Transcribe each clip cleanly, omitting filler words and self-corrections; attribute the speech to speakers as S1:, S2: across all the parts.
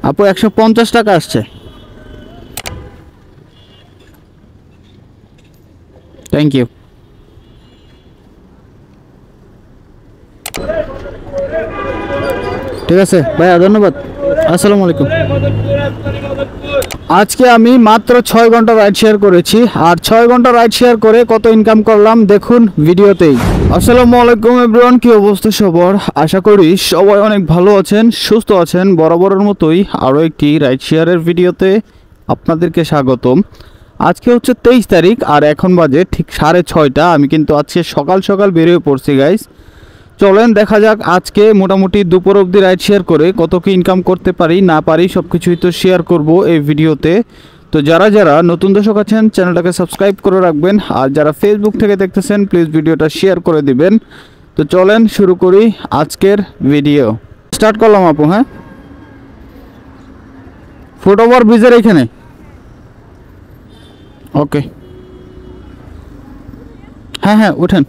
S1: আপু 150 টাকা আসছে। Thank you. ঠিক আছে ভাইয়া, ধন্যবাদ। আসসালামু আলাইকুম। আজকে আমি মাত্র 6 ঘন্টা রাইড শেয়ার করেছি, আর 6 ঘন্টা রাইড শেয়ার করে কত ইনকাম করলাম দেখুন ভিডিওতেই। আসসালামু আলাইকুম এভরিওয়ান, কি অবস্থা সবার? আশা করি সবাই অনেক ভালো আছেন, সুস্থ আছেন। বরাবরের মতোই আরও একটি রাইড শেয়ারের ভিডিওতে আপনাদেরকে স্বাগতম। আজকে হচ্ছে 23 তারিখ, আর এখন বাজে ঠিক 6:30। আমি কিন্তু আজকে সকাল সকাল বেরিয়ে পড়ছি গাইস। চলেন দেখা যাক আজকে মোটামুটি দুপুর অবধি রাইড শেয়ার করে কত কি ইনকাম করতে পারি না পারি সব কিছুই তো শেয়ার করব এই ভিডিওতে। তো যারা যারা নতুন দর্শক আছেন চ্যানেলটাকে সাবস্ক্রাইব করে রাখবেন, আর যারা ফেসবুক থেকে দেখতেছেন প্লিজ ভিডিওটা শেয়ার করে দিবেন। তো চলেন শুরু করি আজকের ভিডিও। স্টার্ট করলাম আপু। হ্যাঁ, ফুটওভার ব্রিজের এখানে। ওকে, হ্যাঁ হ্যাঁ উঠেন।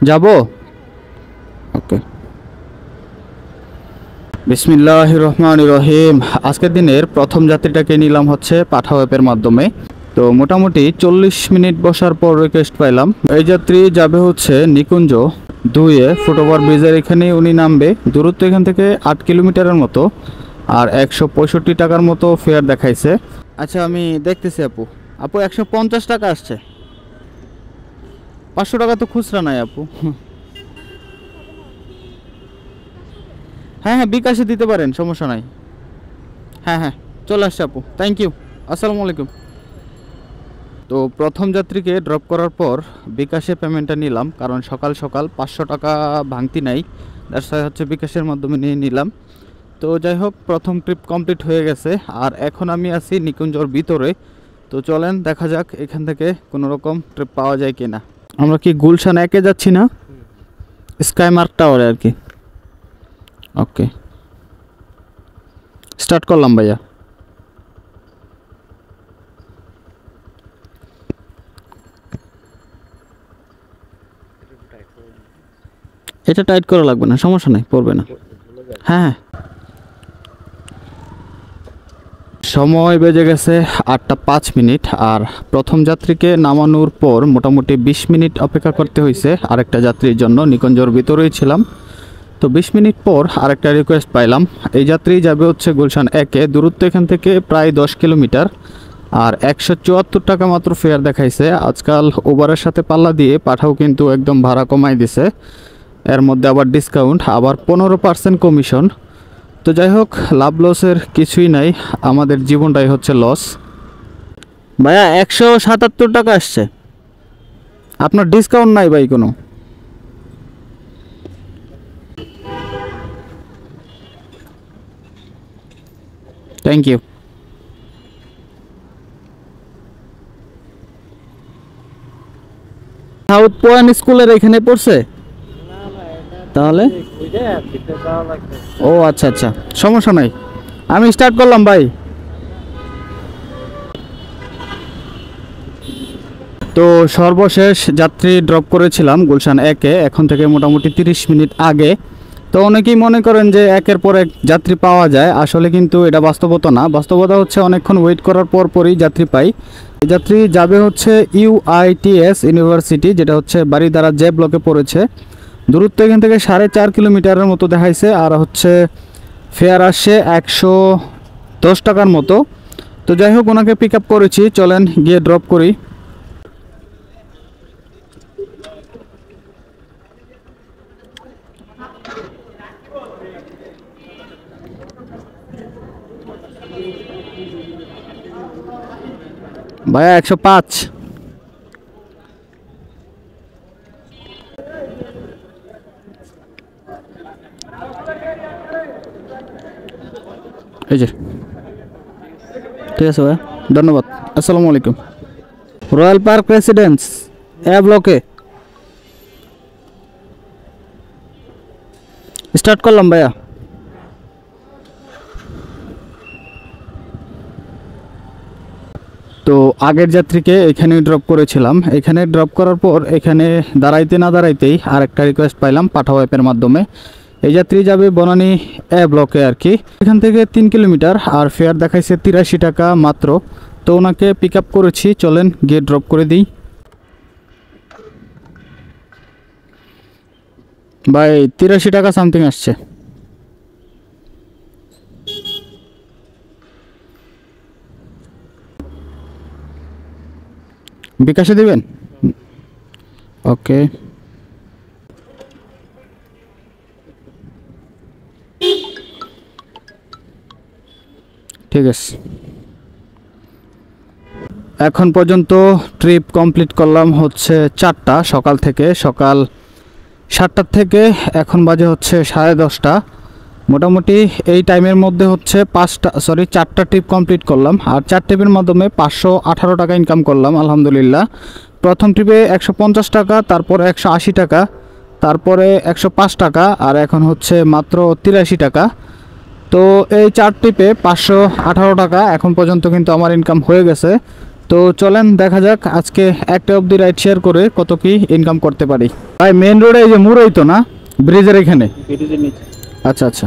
S1: যাব। ওকে, বিসমিল্লাহির রহমানির রহিম। আজকের দিনের প্রথম যাত্রীটাকে নিলাম হচ্ছে পাঠাও অ্যাপের মাধ্যমে। তো মোটামুটি 40 মিনিট বসার পর রিকোয়েস্ট পাইলাম। এই যাত্রী যাবে হচ্ছে নিকুঞ্জ 2-এ, ফুটওভার ব্রিজের এখানে উনি নামবে। দূরত্ব এখান থেকে 8 কিলোমিটারের মতো, আর 165 টাকার মতো ফেয়ার দেখাইছে। আচ্ছা আমি দেখতেছি আপু। আপু 150 টাকা আসছে। 500 টাকা তো খুচরা নাই আপু। হ্যাঁ হ্যাঁ বিকাশে দিতে পারেন, সমস্যা নাই। হ্যাঁ হ্যাঁ চলে আসছে আপু, থ্যাংক ইউ। আসসালামু আলাইকুম। তো প্রথম যাত্রীকে ড্রপ করার পর বিকাশে পেমেন্টটা নিলাম, কারণ সকাল সকাল 500 টাকা ভাঙতি নাই, দ্যাটস ওয়াই হচ্ছে বিকাশের মাধ্যমে নিয়ে নিলাম। তো যাই হোক, প্রথম ট্রিপ কমপ্লিট হয়ে গেছে, আর এখন আমি আছি নিকুঞ্জর ভিতরে। তো চলেন দেখা যাক এখান থেকে কোনো রকম ট্রিপ পাওয়া যায় কিনা। আমরা কি গুলশান 1-এ যাচ্ছি না? স্কাইমার্ক টাওয়ারে আর কি। ওকে, স্টার্ট করলাম ভাইয়া। এটা টাইট করা লাগবে না, সমস্যা নাই, পড়বে না। হ্যাঁ, সময় বেজে গেছে 8:05। আর প্রথম যাত্রীকে নামানোর পর মোটামুটি 20 মিনিট অপেক্ষা করতে হয়েছে আরেকটা যাত্রীর জন্য। নিকুঞ্জর ভিতরেই ছিলাম। তো 20 মিনিট পর আরেকটা রিকোয়েস্ট পাইলাম। এই যাত্রী যাবে হচ্ছে গুলশান 1-এ, দূরত্ব এখান থেকে প্রায় 10 কিলোমিটার, আর 174 টাকা মাত্র ফেয়ার দেখাইছে। আজকাল উবারের সাথে পাল্লা দিয়ে পাঠাও কিন্তু একদম ভাড়া কমাই দিছে, এর মধ্যে আবার ডিসকাউন্ট, আবার 15% কমিশন। তো যাই হোক, লাভ লসের কিছুই নাই, আমাদের জীবনটাই হচ্ছে লস। ভাইয়া 177 টাকা আসছে, আপনার ডিসকাউন্ট নাই ভাই কোনো? Thank you. সাউথ পয়েন্ট স্কুলের এখানে পড়ছে তাহলে? ও আচ্ছা আচ্ছা, সমস্যা নাই, আমি স্টার্ট করলাম ভাই। তো সর্বশেষ যাত্রী ড্রপ করেছিলাম গুলশান 1-এ, এখন থেকে মোটামুটি 30 মিনিট আগে। তো অনেকেই মনে করেন যে একের পর এক যাত্রী পাওয়া যায়, আসলে কিন্তু এটা বাস্তবতা না। বাস্তবতা হচ্ছে অনেকক্ষণ ওয়েট করার পরই যাত্রী পাই। এই যাত্রী যাবে হচ্ছে UITS ইউনিভার্সিটি, যেটা হচ্ছে বারিধারা জে ব্লকে পড়েছে। দূরত্ব এখান থেকে 4.5 কিলোমিটারের মতো দেখাইছে, আর হচ্ছে ফেয়ার আসছে 110 টাকার মতো। তো যাই হোক, ওনাকে পিক আপ করেছি, চলেন গিয়ে ড্রপ করি। ভাইয়া 105। এই যে ঠিক আছে ভাইয়া, ধন্যবাদ। আসসালামু আলাইকুম। রয়্যাল পার্ক রেসিডেন্স এ ব্লকে স্টার্ট করলাম ভাইয়া। তো আগের যাত্রীকে এখানে ড্রপ করেছিলাম। এখানে ড্রপ করার পর এখানে দাঁড়াইতে না দাঁড়াইতেই আরেকটা রিকোয়েস্ট পাইলাম পাঠাও অ্যাপের মাধ্যমে। এই যাত্রী যাবে বনানী এ ব্লকে আর কি, এখান থেকে 3 কিলোমিটার, আর ফেয়ার দেখাইছে 83 টাকা মাত্র। তো ওনাকে পিক আপ করেছি, চলেন গিয়ে ড্রপ করে দিই। ভাই 83 টাকা সামথিং আসছে। বিকাশে দিবেন? ওকে, ঠিক আছে। এখন পর্যন্ত ট্রিপ কমপ্লিট করলাম হচ্ছে 4টা, সকাল 7টার থেকে এখন বাজে হচ্ছে 10:30। মোটামুটি এই টাইমের মধ্যে হচ্ছে 4টা ট্রিপ কমপ্লিট করলাম, আর 4 ট্রিপের মাধ্যমে 518 টাকা ইনকাম করলাম আলহামদুলিল্লাহ। প্রথম ট্রিপে 150 টাকা, তারপরে 180 টাকা, তারপরে 105 টাকা, আর এখন হচ্ছে মাত্র 83 টাকা। তো এই 4 ট্রিপে 518 টাকা এখন পর্যন্ত কিন্তু আমার ইনকাম হয়ে গেছে। তো চলেন দেখা যাক আজকে একটা অবধি রাইড শেয়ার করে কত কি ইনকাম করতে পারি। ভাই মেন রোডে এই যে মুড়ই তো না, ব্রিজের এখানে? আচ্ছা আচ্ছা,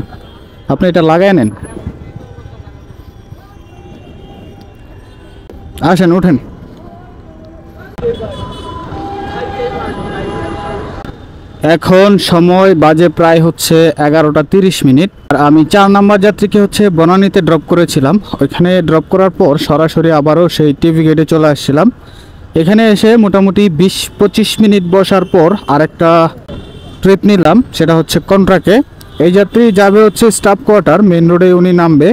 S1: আপনি এটা লাগাই নেন। আসেন, উঠেন। এখন সময় বাজে প্রায় হচ্ছে 11:30। আর আমি 4 নাম্বার যাত্রীকে হচ্ছে বনানীতে ড্রপ করেছিলাম। ওইখানে ড্রপ করার পর সরাসরি আবারও সেই টিভি গেটে চলে আসছিলাম। এখানে এসে মোটামুটি 20-25 মিনিট বসার পর আরেকটা ট্রিপ নিলাম, সেটা হচ্ছে কন্ট্রাকে। এই যাত্রী যাবে হচ্ছে স্টাফ কোয়ার্টার, মেন রোডে উনি নামবে।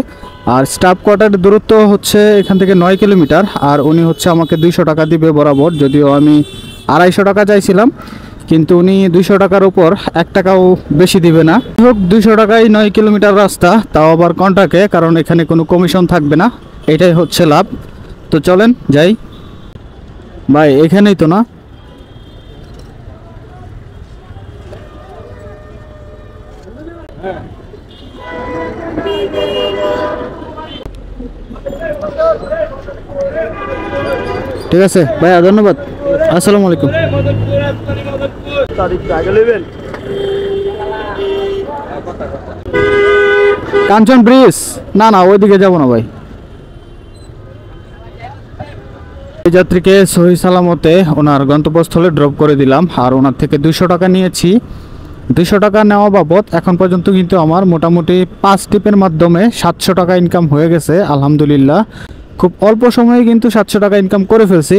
S1: আর স্টাফ কোয়ার্টারের দূরত্ব হচ্ছে এখান থেকে 9 কিলোমিটার। আর উনি হচ্ছে আমাকে 200 টাকা দিবে বরাবর, যদিও আমি 250 টাকা চাইছিলাম, কিন্তু উনি 200 টাকার উপর 1 টাকাও বেশি দিবে না। হোক, 200 টাকায় 9 কিলোমিটার রাস্তা, তাও আবার কন্ট্রাকে, কারণ এখানে কোনো কমিশন থাকবে না, এটাই হচ্ছে লাভ। তো চলেন যাই। ভাই এখানেই তো না? ঠিক আছে ভাইয়া, ধন্যবাদ। আসসালামু আলাইকুম। কাঞ্চন ব্রিজ? না না, ওইদিকে যাবো না ভাই। এই যাত্রীকে সহি সালামতে ওনার গন্তব্যস্থলে ড্রপ করে দিলাম, আর ওনার থেকে 200 টাকা নিয়েছি। 200 টাকা নেওয়া বাবদ এখন পর্যন্ত কিন্তু আমার মোটামুটি 5 টিপের মাধ্যমে 700 টাকা ইনকাম হয়ে গেছে আলহামদুলিল্লাহ। খুব অল্প সময়ে কিন্তু 700 টাকা ইনকাম করে ফেলছি।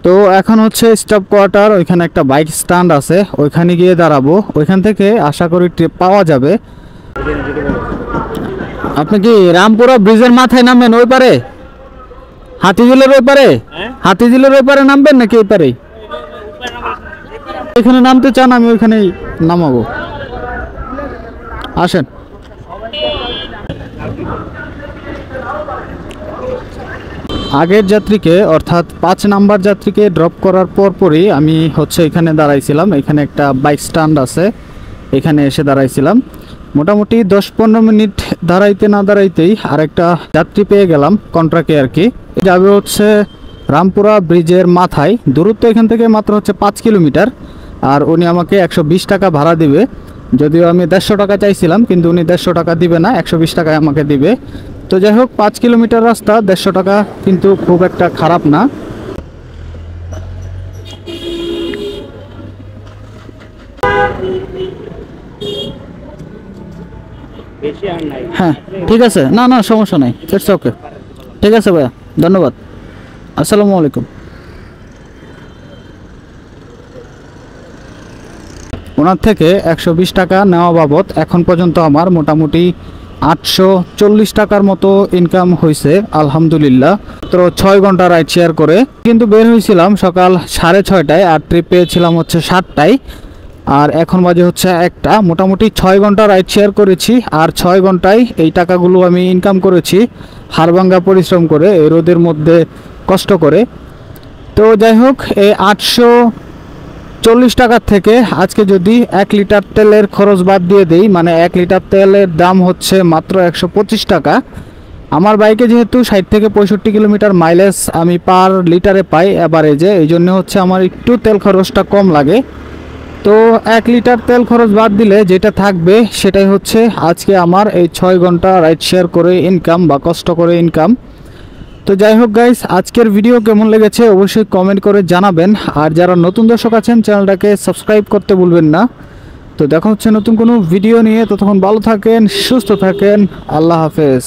S1: তো এখন হচ্ছে স্টাফ কোয়ার্টার, ওইখানে একটা বাইক স্ট্যান্ড আছে, ওইখানে গিয়ে দাঁড়াবো। ওইখান থেকে আশা করি ট্রিপ পাওয়া যাবে। আপনি কি রামপুরা ব্রিজের মাথায় নামবেন ওই পারে? হাতিঝিলের ওই পারে? হাতিঝিলের ওই পারে নামবেন নাকি এই পারে? এখানে নামতে চান, আমি ওইখানেই নামাবো। আসেন। আগের যাত্রীকে অর্থাৎ 5 নাম্বার যাত্রীকে ড্রপ করার পরই আমি হচ্ছে এখানে দাঁড়াইছিলাম। এখানে একটা বাইক স্ট্যান্ড আছে, এখানে এসে দাঁড়াইছিলাম। মোটামুটি 10-15 মিনিট দাঁড়াইতে না দাঁড়াইতেই আরেকটা যাত্রী পেয়ে গেলাম কন্ট্রাকে আর কি। যাবে হচ্ছে রামপুরা ব্রিজের মাথায়, দূরত্ব এখান থেকে মাত্র হচ্ছে 5 কিলোমিটার। আর উনি আমাকে 120 টাকা ভাড়া দিবে, যদিও আমি 150 টাকা চাইছিলাম, কিন্তু উনি 150 টাকা দিবে না, 120 টাকায় আমাকে দিবে। তো যাই হোক, 5 কিলোমিটার রাস্তা, 150 টাকা কিন্তু খুব একটা খারাপ না। হ্যাঁ ঠিক আছে, না না সমস্যা নাই, ইটস ওকে। ঠিক আছে ভাইয়া, ধন্যবাদ। আসসালামু আলাইকুম। ওনার থেকে 120 টাকা নেওয়া বাবদ এখন পর্যন্ত আমার মোটামুটি 840 টাকার মতো ইনকাম হয়েছে আলহামদুলিল্লাহ। তো 6 ঘন্টা রাইড শেয়ার করে কিন্তু বের হয়েছিলাম সকাল 6:30টায়, আর ট্রিপ পেয়েছিলাম হচ্ছে 7টায়। আর এখন বাজে হচ্ছে 1টা। মোটামুটি 6 ঘন্টা রাইড শেয়ার করেছি, আর 6 ঘন্টায় এই টাকাগুলো আমি ইনকাম করেছি হাড়ভাঙ্গা পরিশ্রম করে, এই রোদের মধ্যে কষ্ট করে। তো যাই হোক, এই 840 টাকার থেকে আজকে যদি 1 লিটার তেলের খরচ বাদ দিয়ে দেই, মানে 1 লিটার তেলের দাম হচ্ছে মাত্র 125 টাকা। আমার বাইকে যেহেতু 60 থেকে 65 কিলোমিটার মাইলেজ আমি পার লিটারে পাই অ্যাভারেজে, এই জন্য হচ্ছে আমার একটু তেল খরচটা কম লাগে। তো 1 লিটার তেল খরচ বাদ দিলে যেটা থাকবে সেটাই হচ্ছে আজকে আমার এই 6 ঘন্টা রাইড শেয়ার করে ইনকাম বা কষ্ট করে ইনকাম। তো যাই হোক গাইস, আজকের ভিডিও কেমন লেগেছে অবশ্যই কমেন্ট করে জানাবেন। আর যারা নতুন দর্শক আছেন চ্যানেলটাকে সাবস্ক্রাইব করতে ভুলবেন না। তো দেখা হচ্ছে নতুন কোনো ভিডিও নিয়ে, ততক্ষণ ভালো থাকেন, সুস্থ থাকেন, আল্লাহ হাফেজ।